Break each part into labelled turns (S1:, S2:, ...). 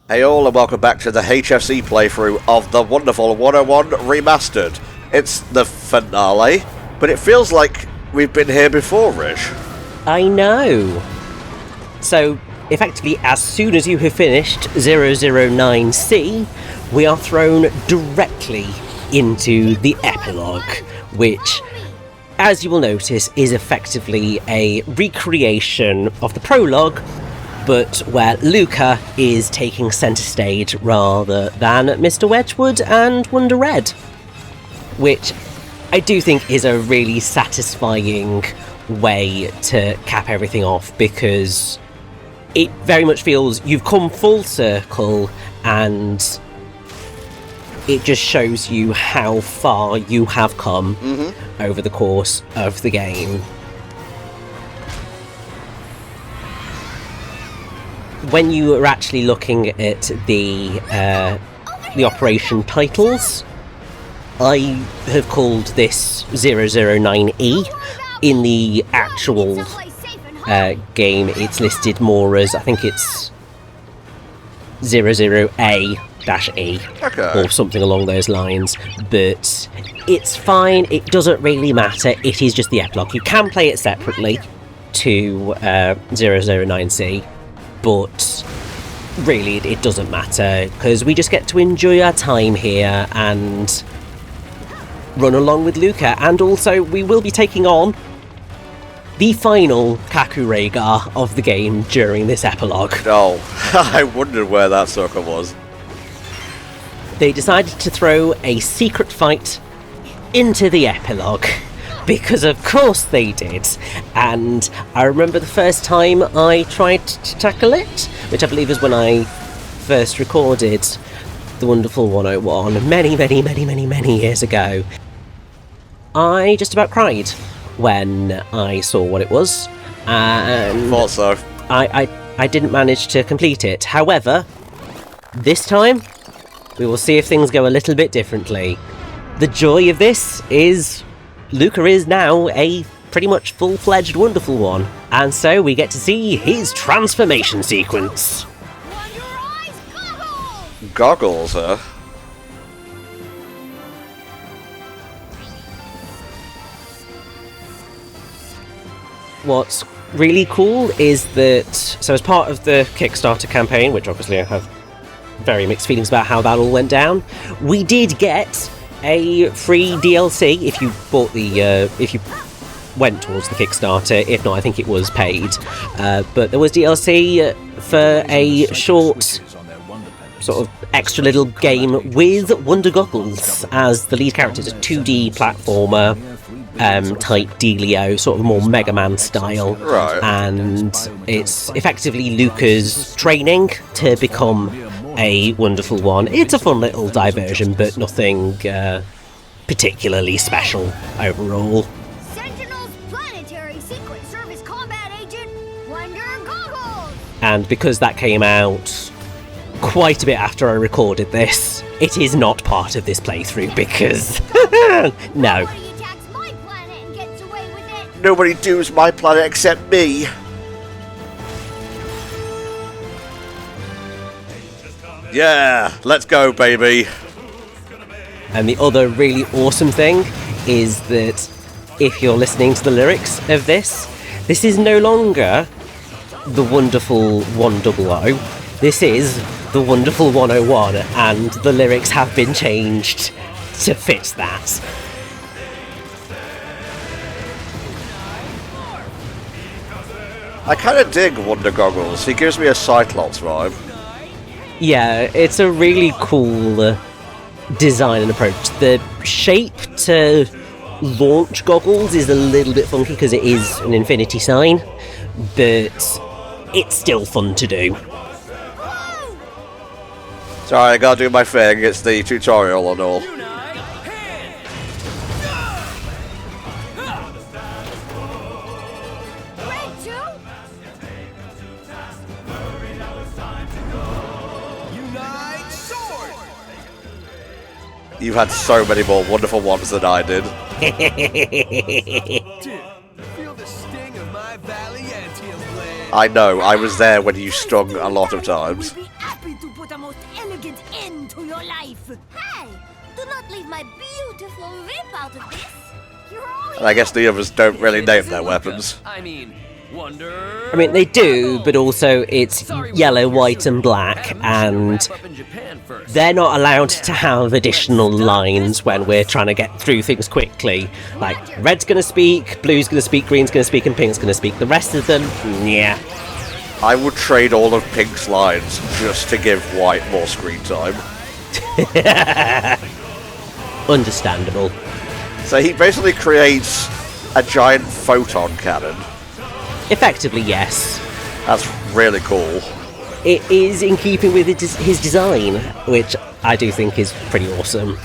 S1: Hey all, and welcome back to the HFC playthrough of the wonderful 101 Remastered. It's the finale, but it feels like we've been here before, Rish.
S2: I know. So, effectively, as soon as you have finished 009C, we are thrown directly into the Epilogue, which, as you will notice, is effectively a recreation of the prologue, but where Luca is taking centre stage rather than Mr. Wedgwood and Wonder Red, which I do think is a really satisfying way to cap everything off, because it very much feels you've come full circle and it just shows you how far you have come over the course of the game. When you are actually looking at the operation titles, I have called this 009E. In the actual game, it's listed more as, I think it's 00A-E, or something along those lines, but it's fine, it doesn't really matter, it is just the epilogue. You can play it separately to 009C, but really it doesn't matter, because we just get to enjoy our time here and run along with Luca, and also we will be taking on the final Kakurega of the game during this epilogue.
S1: Oh, I wondered where that sucker was.
S2: They decided to throw a secret fight into the epilogue, because of course they did, and I remember the first time I tried to tackle it, which I believe is when I first recorded the wonderful 101 many years ago. I just about cried when I saw what it was, and
S1: thought so.
S2: I didn't manage to complete it. However, this time we will see if things go a little bit differently. The joy of this is Luca is now a pretty much full-fledged wonderful one, and so we get to see his transformation sequence.
S1: Goggles, huh?
S2: What's really cool is that, so as part of the Kickstarter campaign, which obviously I have very mixed feelings about how that all went down, we did get a free DLC if you bought the, if you went towards the Kickstarter. If not, I think it was paid. But there was DLC for a short, sort of extra little game with Wonder Goggles as the lead character. It's a 2D platformer type dealio, sort of more Mega Man style.
S1: Right.
S2: And it's effectively Luca's training to become a wonderful one. It's a fun little diversion, but nothing particularly special overall.
S3: Sentinel's Planetary Secret Service Combat Agent, Wonder Goggles!
S2: And because that came out quite a bit after I recorded this, it is not part of this playthrough, because no.
S3: Nobody attacks my planet and gets away with it!
S1: Nobody doos my planet except me. Yeah, let's go, baby.
S2: And the other really awesome thing is that if you're listening to the lyrics of this is no longer the wonderful 100. This is the wonderful 101, and the lyrics have been changed to fit that.
S1: I kind of dig Wonder Goggles. He gives me a Cyclops vibe.
S2: Yeah, it's a really cool design and approach. The shape to launch goggles is a little bit funky because it is an infinity sign, but it's still fun to do.
S1: Sorry, I gotta do my thing. It's the tutorial and all. You've had so many more wonderful ones than I did.
S4: Feel the sting of my valiantium blade.
S1: I know, I was there when you stung a lot of times.
S3: We'd be happy to put a elegant end to your life. Hey, do not leave my beautiful whip out of this. You're all
S1: And I guess the others don't really name their weapons.
S4: I mean, Wonder.
S2: I mean, they do, but also it's yellow, white, and black, and they're not allowed to have additional lines when we're trying to get through things quickly. Like, red's gonna speak, blue's gonna speak, green's gonna speak, and pink's gonna speak. The rest of them, yeah.
S1: I would trade all of Pink's lines just to give White more screen time.
S2: Understandable.
S1: So he basically creates a giant photon cannon.
S2: Effectively, yes.
S1: That's really cool.
S2: It is in keeping with his design, which I do think is pretty awesome.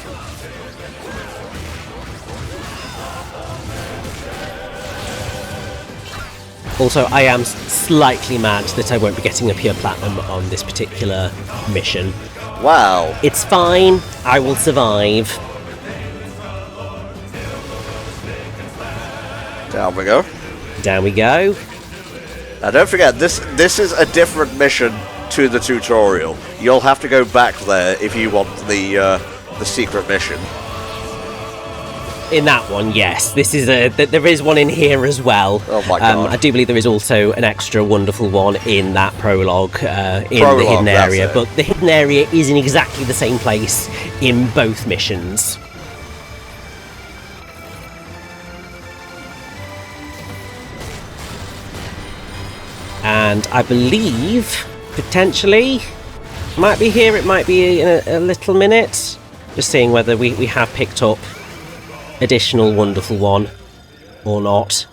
S2: Also, I am slightly mad that I won't be getting a pure platinum on this particular mission.
S1: Wow.
S2: It's fine, I will survive.
S1: Down we go.
S2: Down we go.
S1: Now don't forget, this is a different mission to the tutorial. You'll have to go back there if you want the secret mission.
S2: In that one, yes. This is there is one in here as well.
S1: Oh my god.
S2: I do believe there is also an extra wonderful one in that prologue, in
S1: Prologue,
S2: the hidden
S1: that's
S2: area.
S1: it.
S2: But the hidden area is in exactly the same place in both missions. And I believe, potentially, might be here, it might be in a little minute. Just seeing whether we have picked up additional wonderful one or not.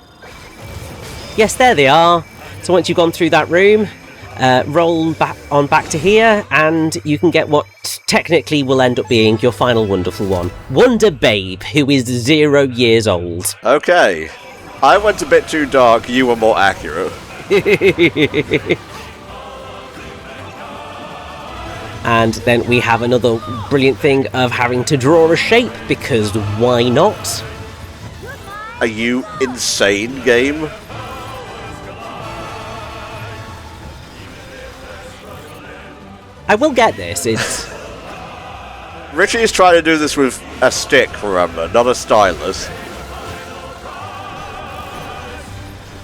S2: Yes, there they are. So once you've gone through that room, roll back to here, and you can get what technically will end up being your final wonderful one. Wonder Babe, who is 0 years old.
S1: Okay. I went a bit too dark, you were more accurate.
S2: And then we have another brilliant thing of having to draw a shape, because why not?
S1: Are you insane, game?
S2: I will get this, it's...
S1: Richie is trying to do this with a stick, remember, not a stylus.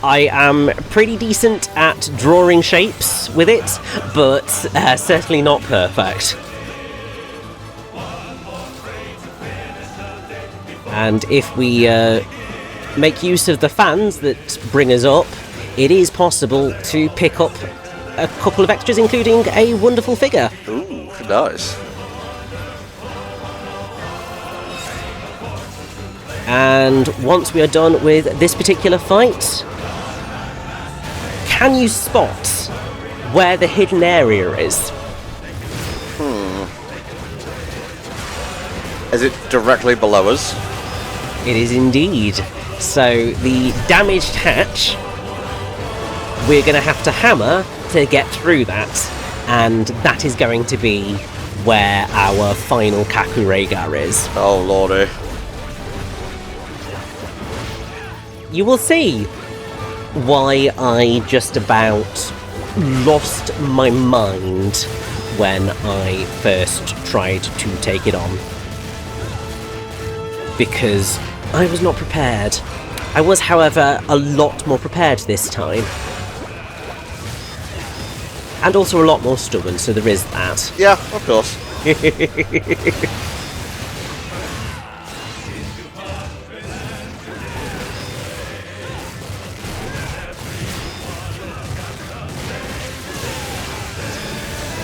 S2: I am pretty decent at drawing shapes with it, but certainly not perfect. And if we make use of the fans that bring us up, it is possible to pick up a couple of extras, including a wonderful figure.
S1: Ooh, nice.
S2: And once we are done with this particular fight, can you spot where the hidden area is?
S1: Is it directly below us?
S2: It is indeed. So the damaged hatch, we're going to have to hammer to get through that, and that is going to be where our final Kakureiga is.
S1: Oh lordy.
S2: You will see why I just about lost my mind when I first tried to take it on. Because I was not prepared. I was, however, a lot more prepared this time. And also a lot more stubborn, so there is that.
S1: Yeah, of course.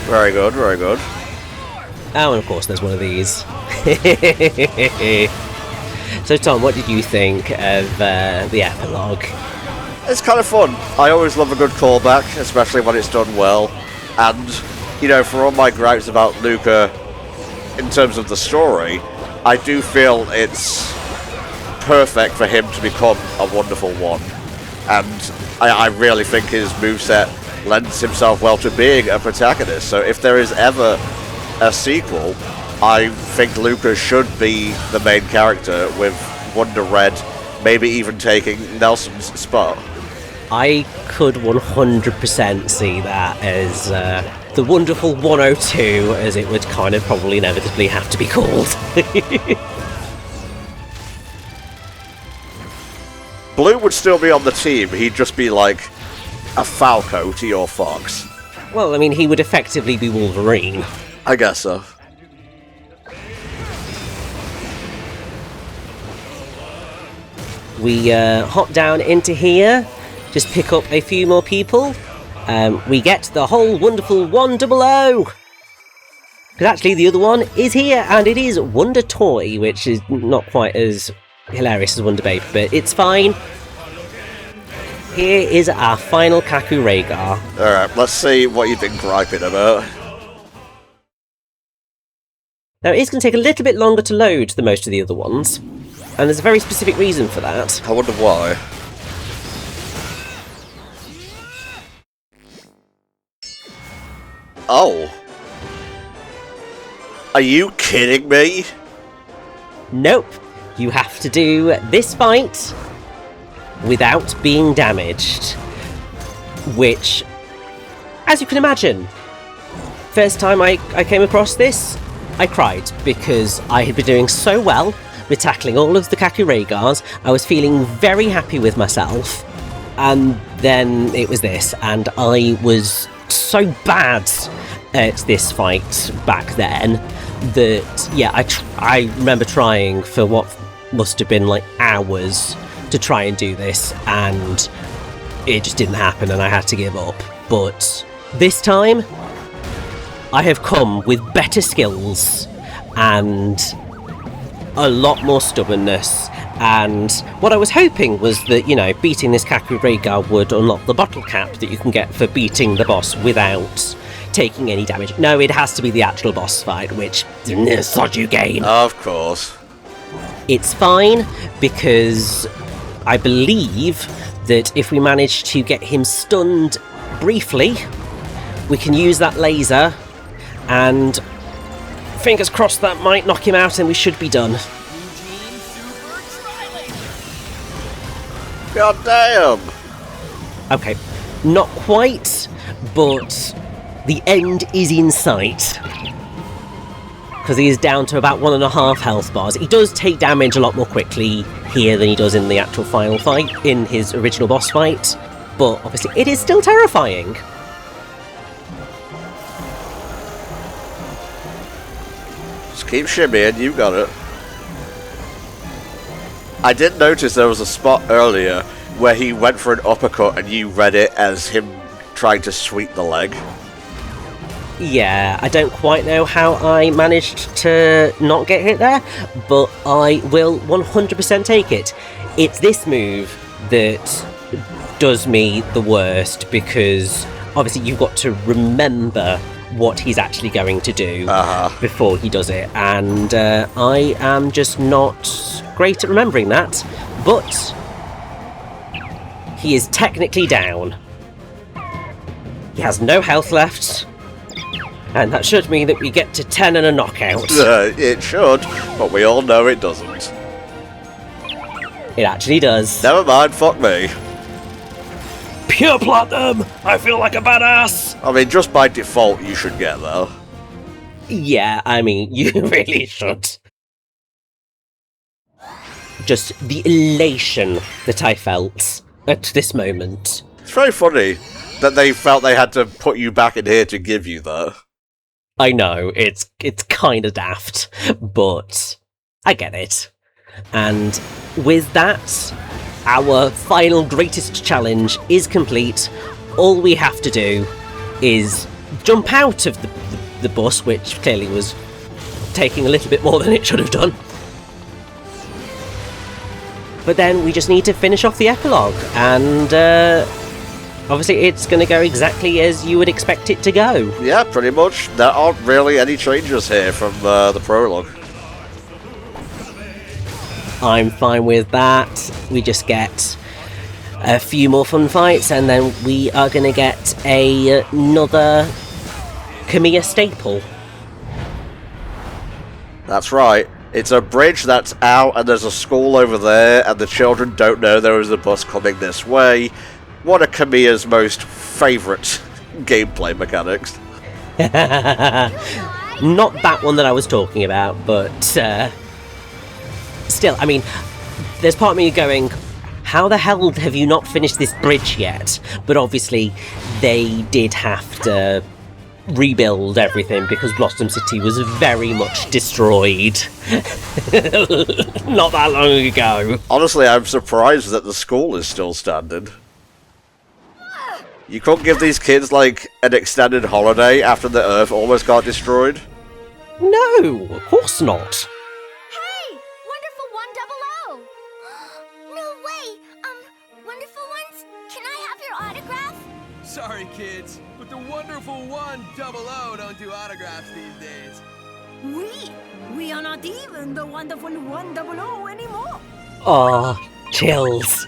S1: Very good, very good.
S2: Oh, and of course there's one of these. So Tom, what did you think of the epilogue?
S1: It's kind of fun. I always love a good callback, especially when it's done well. And, you know, for all my gripes about Luca in terms of the story, I do feel it's perfect for him to become a wonderful one. And I really think his moveset lends himself well to being a protagonist. So if there is ever a sequel, I think Luca should be the main character, with Wonder Red maybe even taking Nelson's spot.
S2: I could 100% see that as The wonderful 102, as it would kind of probably inevitably have to be called.
S1: Blue would still be on the team, he'd just be like a Falco to your Fox.
S2: Well, I mean, he would effectively be Wolverine.
S1: I guess so.
S2: We hop down into here, just pick up a few more people. We get the whole wonderful 100. Because actually the other one is here, and it is Wonder Toy, which is not quite as hilarious as Wonder Babe, but it's fine. Here is our final Kaku Rhaegar.
S1: Alright, let's see what you've been griping about.
S2: Now, it is going to take a little bit longer to load than most of the other ones, and there's a very specific reason for that.
S1: I wonder why. Oh. Are you kidding me?
S2: Nope. You have to do this fight without being damaged. Which, as you can imagine, first time I came across this, I cried because I had been doing so well with tackling all of the Kaku Rhaegars. I was feeling very happy with myself, and then it was this, and I was so bad at this fight back then that, yeah, I remember trying for what must have been like hours to try and do this, and it just didn't happen and I had to give up. But this time I have come with better skills and a lot more stubbornness, and what I was hoping was that, you know, beating this Kaku Rhaegar would unlock the bottle cap that you can get for beating the boss without taking any damage. No, it has to be the actual boss fight, which sod you gain.
S1: Of course.
S2: It's fine, because I believe that if we manage to get him stunned briefly, we can use that laser, and fingers crossed that might knock him out and we should be done.
S1: God damn!
S2: Okay, not quite, but the end is in sight. Because he is down to about 1.5 health bars. He does take damage a lot more quickly here than he does in the actual final fight, in his original boss fight. But obviously it is still terrifying.
S1: Just keep shimmying, you got it. I did notice there was a spot earlier where he went for an uppercut and you read it as him trying to sweep the leg.
S2: Yeah, I don't quite know how I managed to not get hit there, but I will 100% take it. It's this move that does me the worst, because obviously you've got to remember what he's actually going to do before he does it, and I am just not great at remembering that, but he is technically down. He has no health left, and that should mean that we get to 10 and a knockout.
S1: It should, but we all know it doesn't.
S2: It actually does.
S1: Never mind, fuck me.
S2: Pure platinum! I feel like a badass!
S1: I mean, just by default, you should get there.
S2: Yeah, I mean, you really should. Just the elation that I felt at this moment.
S1: It's very funny that they felt they had to put you back in here to give you that.
S2: I know, it's kinda daft, but I get it. And with that, our final greatest challenge is complete. All we have to do is jump out of the bus, which clearly was taking a little bit more than it should have done. But then we just need to finish off the epilogue, and obviously it's going to go exactly as you would expect it to go.
S1: Yeah, pretty much. There aren't really any changes here from the prologue.
S2: I'm fine with that. We just get a few more fun fights, and then we are going to get another Kamiya staple.
S1: That's right. It's a bridge that's out, and there's a school over there, and the children don't know there is a bus coming this way. One of Kamiya's most favourite gameplay mechanics.
S2: Not that one that I was talking about, but still, I mean, there's part of me going, how the hell have you not finished this bridge yet? But obviously, they did have to rebuild everything because Blossom City was very much destroyed not that long ago.
S1: Honestly, I'm surprised that the school is still standing. You couldn't give these kids, like, an extended holiday after the Earth almost got destroyed?
S2: No, of course not.
S3: Hey, Wonderful 100. No way. Wonderful Ones, can I have your autograph?
S4: Sorry, kids, but the wonderful 100 don't do autographs these days.
S3: We are not even the Wonderful 100 anymore.
S2: Oh, chills.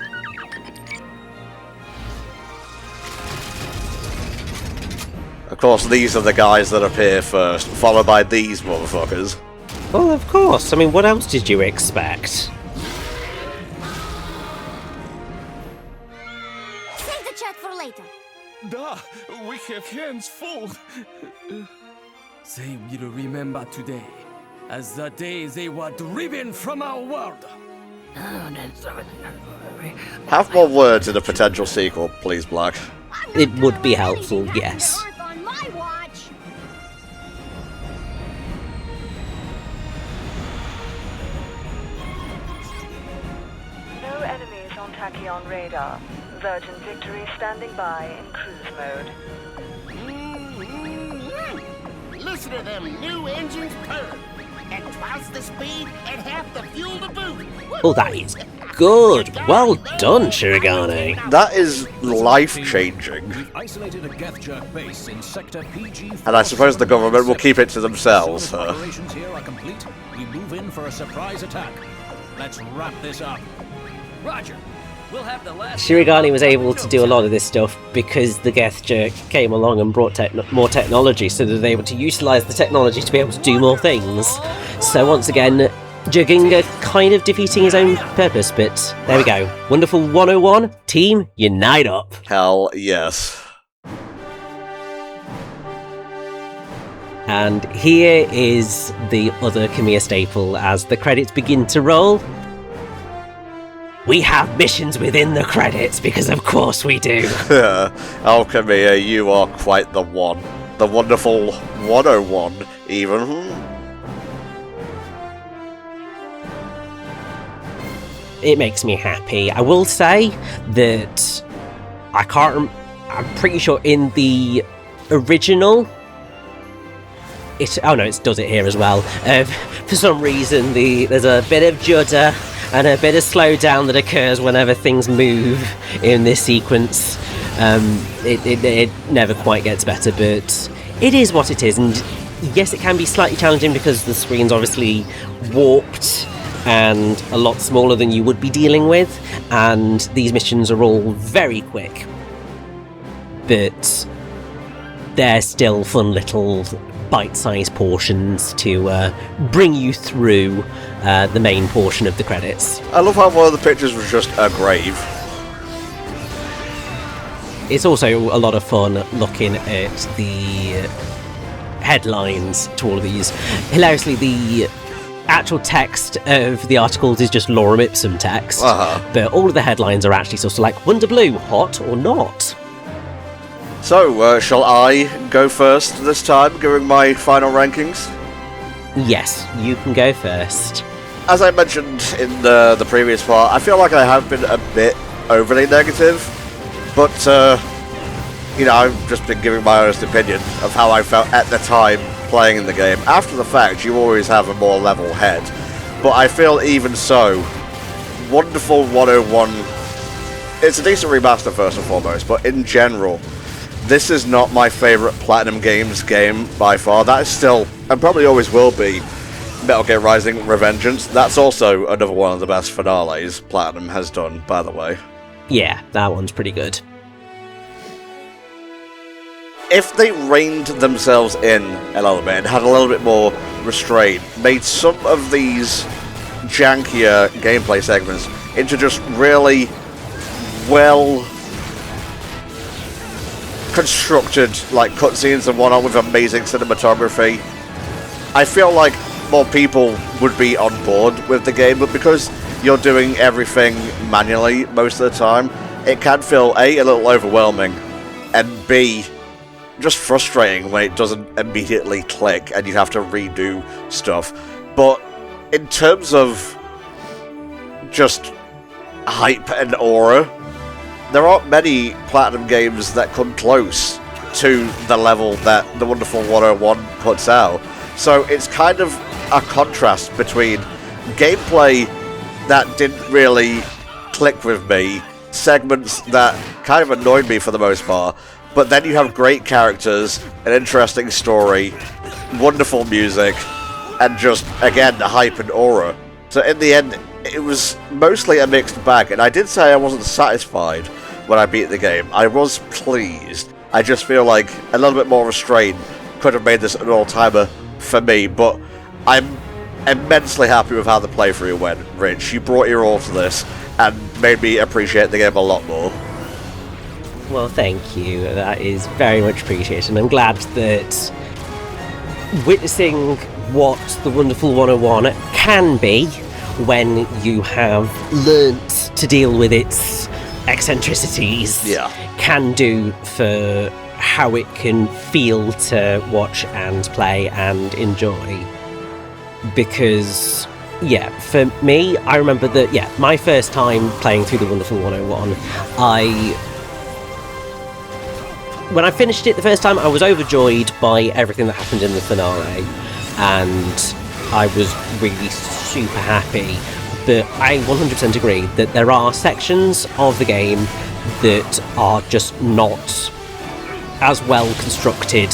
S1: Of course, these are the guys that appear first, followed by these motherfuckers.
S2: Well, of course. I mean, what else did you expect?
S3: Save the chat for later.
S5: Da, we have hands full.
S4: They will remember today as the day they were driven from our world.
S1: Have more words in a potential sequel, please, Black.
S2: It would be helpful, yes.
S3: On my watch.
S6: No enemies on Tachyon radar. Virgin Victory standing by in cruise mode.
S7: Listen to them new engines purr. At twice the speed and half the fuel to boot.
S2: Oh, that is good. Well done, Shirigane.
S1: That is life-changing.
S8: We've isolated a Geth Jerk base in sector PG.
S1: And I suppose the government will keep it to themselves, huh?
S8: Operations here are complete. We move in for a surprise attack. Let's wrap this up.
S4: Roger. We'll have the last.
S2: Shirigane was able to do a lot of this stuff because the Geth Jerk came along and brought more technology, so that they're able to utilise the technology to be able to do more things. So once again, Jurginga kind of defeating his own purpose, but there we go. Wonderful 101, team, unite up.
S1: Hell yes.
S2: And here is the other Kamiya staple as the credits begin to roll. We have missions within the credits, because of course we do.
S1: Oh, Kamiya, you are quite the one. The wonderful 101, even.
S2: It makes me happy. I will say that I'm pretty sure in the original, it does it here as well. For some reason, there's a bit of judder and a bit of slowdown that occurs whenever things move in this sequence. It never quite gets better, but it is what it is. And yes, it can be slightly challenging because the screen's obviously warped and a lot smaller than you would be dealing with, and these missions are all very quick, but they're still fun little bite-sized portions to bring you through the main portion of the credits.
S1: I love how one of the pictures was just a grave.
S2: It's also a lot of fun looking at the headlines to all of these. Hilariously, the actual text of the articles is just lorem ipsum text, but all of the headlines are actually sort of like Wonder Blue, hot or not.
S1: So, shall I go first this time, giving my final rankings?
S2: Yes, you can go first.
S1: As I mentioned in the previous part, I feel like I have been a bit overly negative, but, I've just been giving my honest opinion of how I felt at the time playing in the game. After the fact, you always have a more level head, but I feel even so, Wonderful 101, it's a decent remaster first and foremost, but in general, this is not my favourite Platinum Games game by far. That is still, and probably always will be, Metal Gear Rising Revengeance. That's also another one of the best finales Platinum has done, by the way.
S2: Yeah, that one's pretty good.
S1: If they reined themselves in a little bit and had a little bit more restraint, made some of these jankier gameplay segments into just really well constructed like cutscenes and whatnot with amazing cinematography. I feel like more people would be on board with the game, but because you're doing everything manually most of the time, it can feel A, a little overwhelming, and B, just frustrating when it doesn't immediately click and you have to redo stuff. But in terms of just hype and aura, there aren't many Platinum games that come close to the level that the Wonderful 101 puts out. So it's kind of a contrast between gameplay that didn't really click with me, segments that kind of annoyed me for the most part, but then you have great characters, an interesting story, wonderful music, and just, again, the hype and aura. So in the end, it was mostly a mixed bag, and I did say I wasn't satisfied when I beat the game. I was pleased. I just feel like a little bit more restraint could have made this an all-timer for me, but I'm immensely happy with how the playthrough went, Rich. You brought your all to this, and made me appreciate the game a lot more.
S2: Well, thank you. That is very much appreciated. And I'm glad that witnessing what the Wonderful 101 can be when you have learnt to deal with its eccentricities can do for how it can feel to watch and play and enjoy. Because, for me, I remember that, my first time playing through the Wonderful 101, when I finished it the first time, I was overjoyed by everything that happened in the finale, and I was really super happy. But I 100% agree that there are sections of the game that are just not as well constructed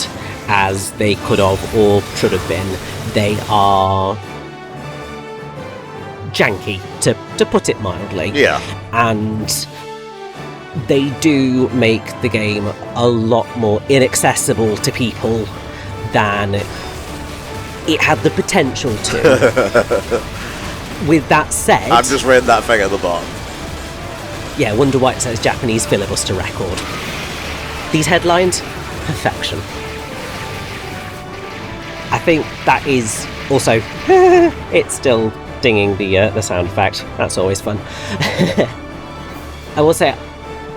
S2: as they could have or should have been. They are janky, to put it mildly.
S1: Yeah.
S2: And they do make the game a lot more inaccessible to people than it had the potential to. With that said...
S1: I'm just reading that thing at the bottom.
S2: Yeah, wonder why it says Japanese filibuster record. These headlines, perfection. I think that is also... it's still dinging the sound effect. That's always fun. I will say,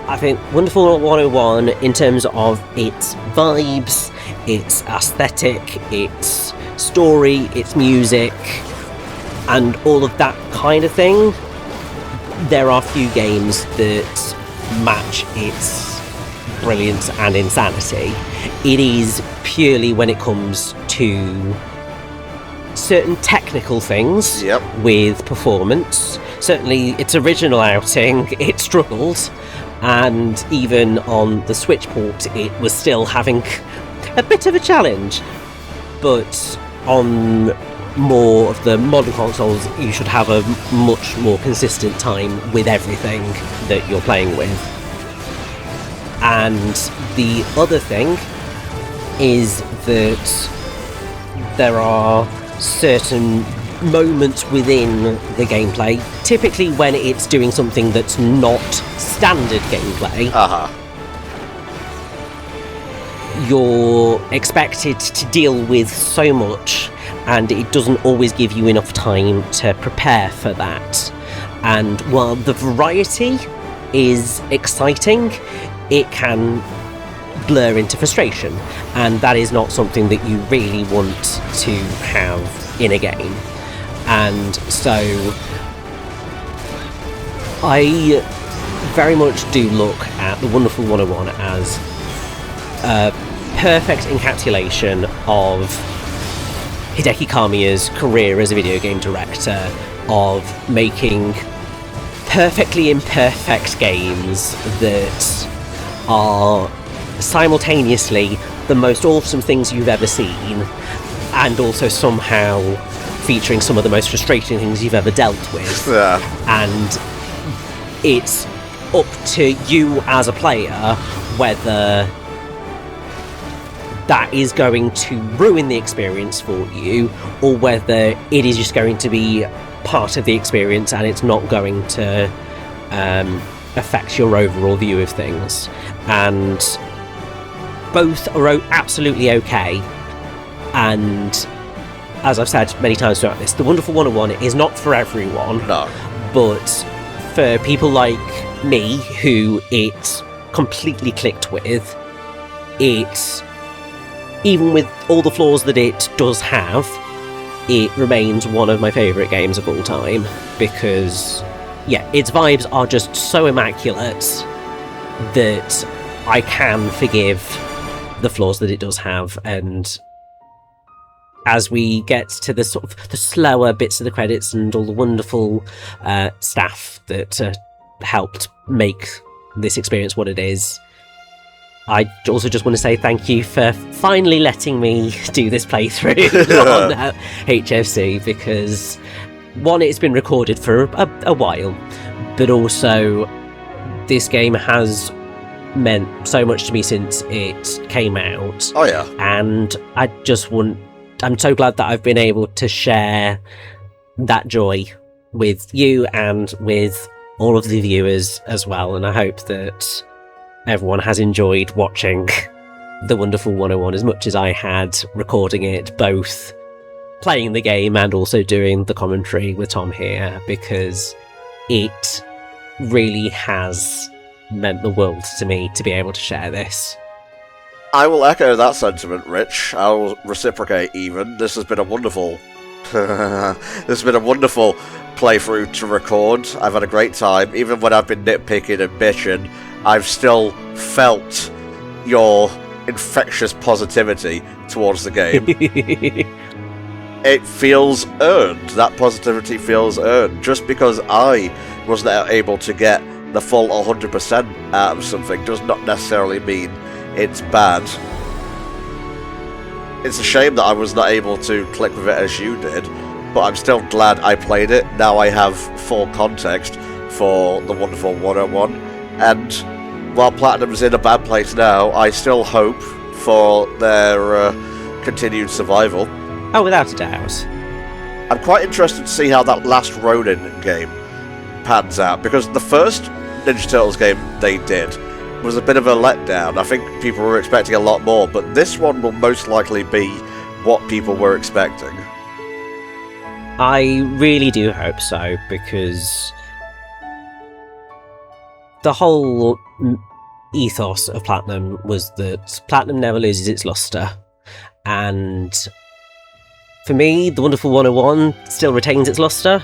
S2: I think Wonderful 101, in terms of its vibes, its aesthetic, its story, its music, and all of that kind of thing, there are few games that match its brilliance and insanity. It is purely when it comes to certain technical things with performance. Certainly its original outing, it struggled, and even on the Switch port it was still having a bit of a challenge. But on more of the modern consoles, you should have a much more consistent time with everything that you're playing with. And the other thing is that there are certain moments within the gameplay, typically when it's doing something that's not standard gameplay, you're expected to deal with so much, and it doesn't always give you enough time to prepare for that. And while the variety is exciting, it can blur into frustration, and that is not something that you really want to have in a game. And so I very much do look at the Wonderful 101 as a perfect encapsulation of Hideki Kamiya's career as a video game director, of making perfectly imperfect games that are simultaneously the most awesome things you've ever seen, and also somehow featuring some of the most frustrating things you've ever dealt with. And it's up to you as a player whether that is going to ruin the experience for you, or whether it is just going to be part of the experience and it's not going to affect your overall view of things. And both are absolutely okay, and as I've said many times throughout this, The Wonderful 101 is not for everyone.
S1: No.
S2: But for people like me, who it completely clicked with, it, even with all the flaws that it does have, it remains one of my favourite games of all time, because, yeah, its vibes are just so immaculate that I can forgive the flaws that it does have. And as we get to the sort of the slower bits of the credits and all the wonderful staff that helped make this experience what it is, I also just want to say thank you for finally letting me do this playthrough on HFC, because one, it's been recorded for a while, but also this game has meant so much to me since it came out.
S1: Oh yeah.
S2: And I'm so glad that I've been able to share that joy with you and with all of the viewers as well, and I hope that everyone has enjoyed watching The Wonderful 101 as much as I had recording it, both playing the game and also doing the commentary with Tom here, because it really has meant the world to me to be able to share this.
S1: I will echo that sentiment, Rich. I'll reciprocate even. This has been a wonderful playthrough to record. I've had a great time. Even when I've been nitpicking and bitching, I've still felt your infectious positivity towards the game. It feels earned. That positivity feels earned. Just because I wasn't able to get the full 100% out of something does not necessarily mean it's bad. It's a shame that I was not able to click with it as you did, but I'm still glad I played it. Now I have full context for The Wonderful 101, and while Platinum's in a bad place now, I still hope for their continued survival.
S2: Oh, without a doubt.
S1: I'm quite interested to see how that last Ronin game pans out, because the first Ninja Turtles game they did was a bit of a letdown. I think people were expecting a lot more, but this one will most likely be what people were expecting.
S2: I really do hope so, because the whole ethos of Platinum was that Platinum never loses its luster, and for me, The Wonderful 101 still retains its luster,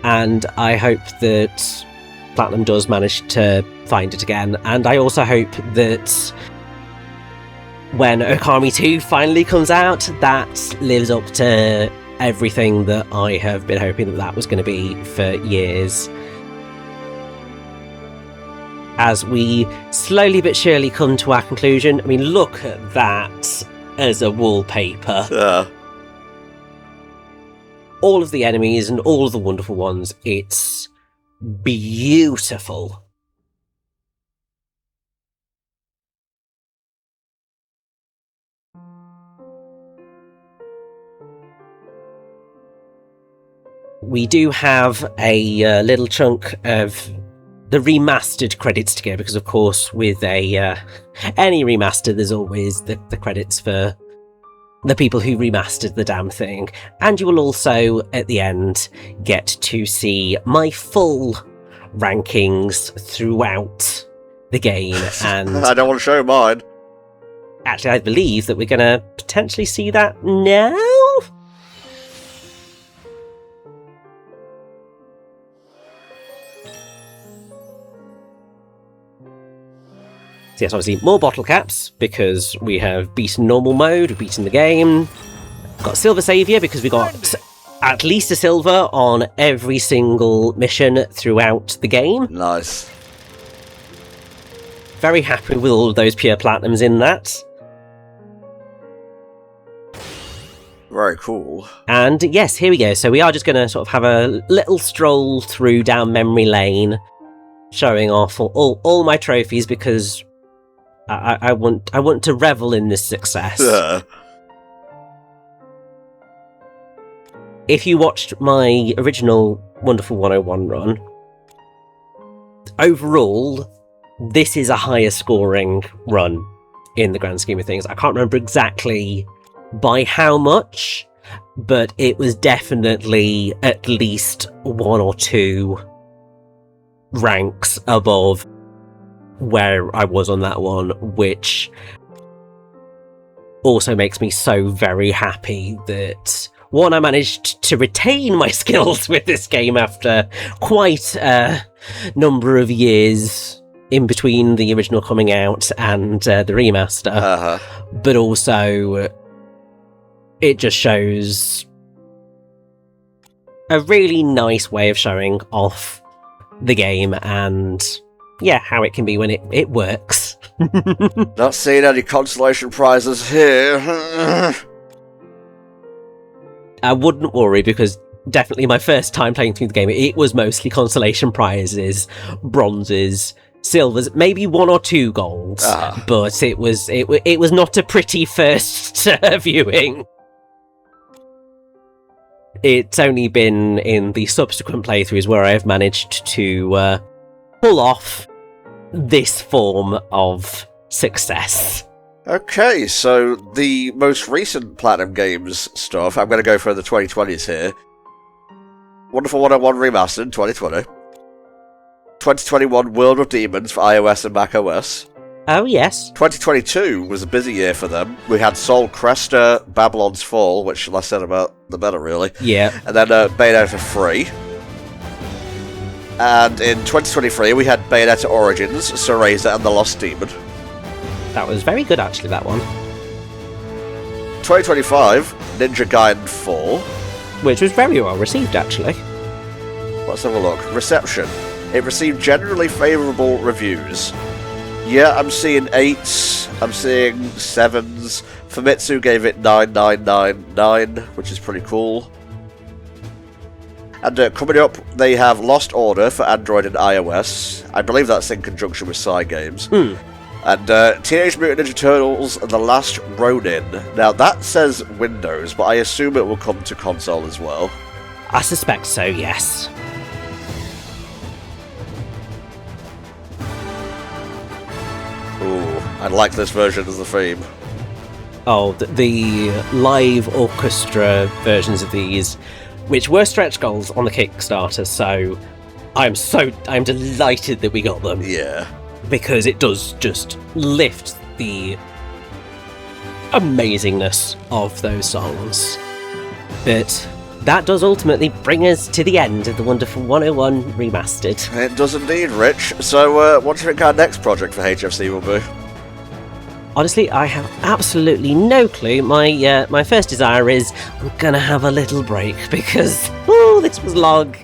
S2: and I hope that Platinum does manage to find it again. And I also hope that when Okami 2 finally comes out, that lives up to everything that I have been hoping that was going to be for years. As we slowly but surely come to our conclusion, I mean, look at that as a wallpaper.
S1: Yeah.
S2: All of the enemies and all of the wonderful ones, it's beautiful. We do have a little chunk of the remastered credits to go, because of course with a any remaster there's always the credits for the people who remastered the damn thing. And you will also at the end get to see my full rankings throughout the game. And
S1: I don't want to show mine.
S2: actually I believe that we're going to potentially see that now. So yes, obviously more bottle caps, because we have beaten normal mode, we've beaten the game. Got Silver Saviour, because we got at least a silver on every single mission throughout the game.
S1: Nice.
S2: Very happy with all of those pure platinums in that.
S1: Very cool.
S2: And yes, here we go. So we are just going to sort of have a little stroll through down memory lane, showing off all my trophies, because I want to revel in this success. If you watched my original Wonderful 101 run, overall, this is a higher scoring run. in the grand scheme of things. I can't remember exactly by how much, but it was definitely at least 1 or 2 ranks above where I was on that one, which also makes me so very happy that, one, I managed to retain my skills with this game after quite a number of years in between the original coming out and the remaster, but also it just shows a really nice way of showing off the game and, yeah, how it can be when it works.
S1: Not seeing any consolation prizes here.
S2: I wouldn't worry, because definitely my first time playing through the game, it was mostly consolation prizes, bronzes, silvers, maybe 1 or 2 golds, but it was not a pretty first viewing. It's only been in the subsequent playthroughs where I have managed to pull off this form of success.
S1: Okay, so the most recent Platinum Games stuff, I'm going to go for the 2020s here. Wonderful 101 Remastered, 2020. 2021 World of Demons for iOS and macOS.
S2: Oh, yes.
S1: 2022 was a busy year for them. We had Sol Cresta, Babylon's Fall, which the less said about the better, really.
S2: Yeah.
S1: And then Bayonetta 3. And in 2023 we had Bayonetta Origins, Cereza and the Lost Demon.
S2: That was very good, actually, that one.
S1: 2025, Ninja Gaiden 4.
S2: Which was very well received, actually.
S1: Let's have a look. Reception. It received generally favourable reviews. Yeah, I'm seeing 8s, I'm seeing 7s. Famitsu gave it 9,999, which is pretty cool. And coming up, they have Lost Order for Android and iOS. I believe that's in conjunction with Cygames. And Teenage Mutant Ninja Turtles and The Last Ronin. Now, that says Windows, but I assume it will come to console as well.
S2: I suspect so, yes.
S1: Ooh, I like this version of the theme.
S2: Oh, the live orchestra versions of these, which were stretch goals on the Kickstarter, so I'm delighted that we got them.
S1: Yeah.
S2: Because it does just lift the amazingness of those songs. But that does ultimately bring us to the end of the wonderful 101 Remastered.
S1: It does indeed, Rich. So, what do you think our next project for HFC will be?
S2: Honestly, I have absolutely no clue. My first desire is I'm gonna have a little break because, this was long.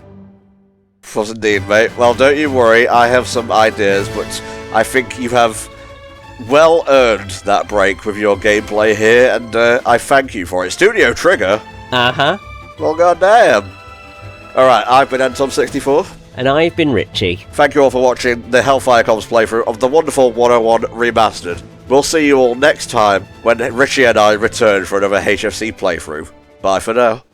S1: Was indeed, mate. Well, don't you worry, I have some ideas, but I think you have well earned that break with your gameplay here, and I thank you for it. Studio Trigger?
S2: Uh-huh.
S1: Well, goddamn. Alright, I've been Anton64.
S2: And I've been Richie.
S1: Thank you all for watching the HellfireComms playthrough of the wonderful 101 Remastered. We'll see you all next time when Richie and I return for another HFC playthrough. Bye for now.